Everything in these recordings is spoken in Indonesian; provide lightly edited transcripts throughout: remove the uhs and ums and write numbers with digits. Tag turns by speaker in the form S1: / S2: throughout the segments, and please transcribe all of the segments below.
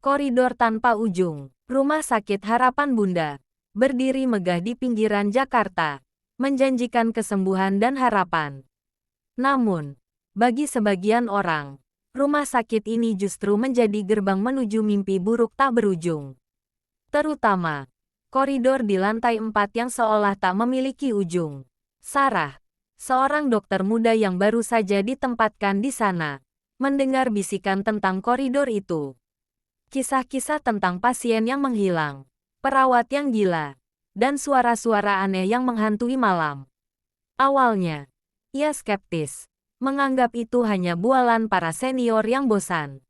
S1: Koridor tanpa ujung, Rumah Sakit Harapan Bunda, berdiri megah di pinggiran Jakarta, menjanjikan kesembuhan dan harapan. Namun, bagi sebagian orang, rumah sakit ini justru menjadi gerbang menuju mimpi buruk tak berujung. Terutama, koridor di lantai 4 yang seolah tak memiliki ujung. Sarah, seorang dokter muda yang baru saja ditempatkan di sana, mendengar bisikan tentang koridor itu. Kisah-kisah tentang pasien yang menghilang, perawat yang gila, dan suara-suara aneh yang menghantui malam. Awalnya, ia skeptis, menganggap itu hanya bualan para senior yang bosan.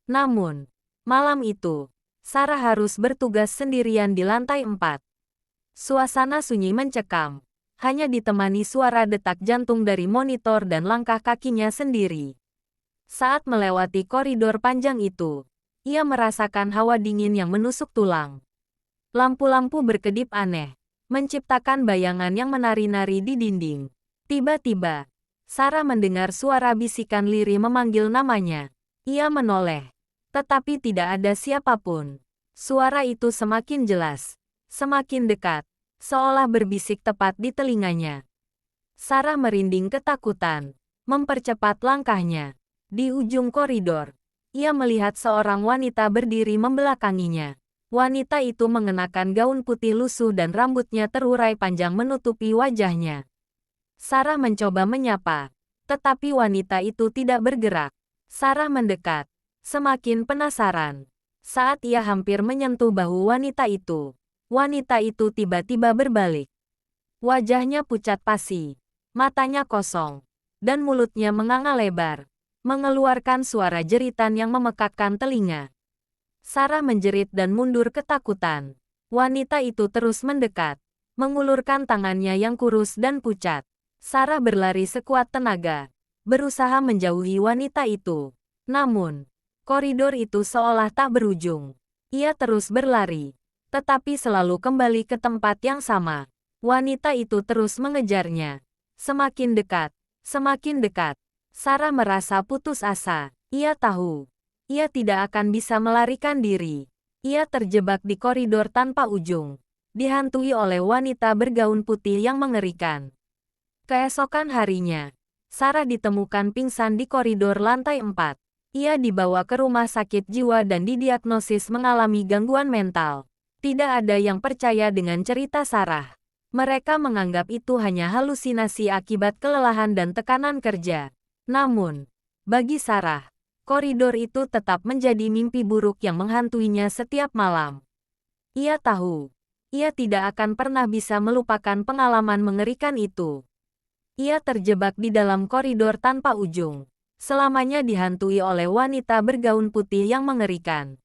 S1: Namun, malam itu, Sarah harus bertugas sendirian di lantai 4. Suasana sunyi mencekam, hanya ditemani suara detak jantung dari monitor dan langkah kakinya sendiri. Saat melewati koridor panjang itu, ia merasakan hawa dingin yang menusuk tulang. Lampu-lampu berkedip aneh, menciptakan bayangan yang menari-nari di dinding. Tiba-tiba, Sarah mendengar suara bisikan lirih memanggil namanya. Ia menoleh, tetapi tidak ada siapapun. Suara itu semakin jelas, semakin dekat, seolah berbisik tepat di telinganya. Sarah merinding ketakutan, mempercepat langkahnya. Di ujung koridor, ia melihat seorang wanita berdiri membelakanginya. Wanita itu mengenakan gaun putih lusuh dan rambutnya terurai panjang menutupi wajahnya. Sarah mencoba menyapa, tetapi wanita itu tidak bergerak. Sarah mendekat, semakin penasaran. Saat ia hampir menyentuh bahu wanita itu tiba-tiba berbalik. Wajahnya pucat pasi, matanya kosong, dan mulutnya menganga lebar, mengeluarkan suara jeritan yang memekakkan telinga. Sarah menjerit dan mundur ketakutan. Wanita itu terus mendekat, mengulurkan tangannya yang kurus dan pucat. Sarah berlari sekuat tenaga, berusaha menjauhi wanita itu. Namun, koridor itu seolah tak berujung. Ia terus berlari, tetapi selalu kembali ke tempat yang sama. Wanita itu terus mengejarnya. Semakin dekat, semakin dekat. Sarah merasa putus asa. Ia tahu, ia tidak akan bisa melarikan diri. Ia terjebak di koridor tanpa ujung, dihantui oleh wanita bergaun putih yang mengerikan. Keesokan harinya, Sarah ditemukan pingsan di koridor lantai 4. Ia dibawa ke rumah sakit jiwa dan didiagnosis mengalami gangguan mental. Tidak ada yang percaya dengan cerita Sarah. Mereka menganggap itu hanya halusinasi akibat kelelahan dan tekanan kerja. Namun, bagi Sarah, koridor itu tetap menjadi mimpi buruk yang menghantuinya setiap malam. Ia tahu, ia tidak akan pernah bisa melupakan pengalaman mengerikan itu. Ia terjebak di dalam koridor tanpa ujung, selamanya dihantui oleh wanita bergaun putih yang mengerikan.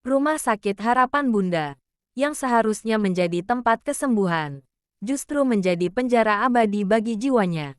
S1: Rumah Sakit Harapan Bunda, yang seharusnya menjadi tempat kesembuhan, justru menjadi penjara abadi bagi jiwanya.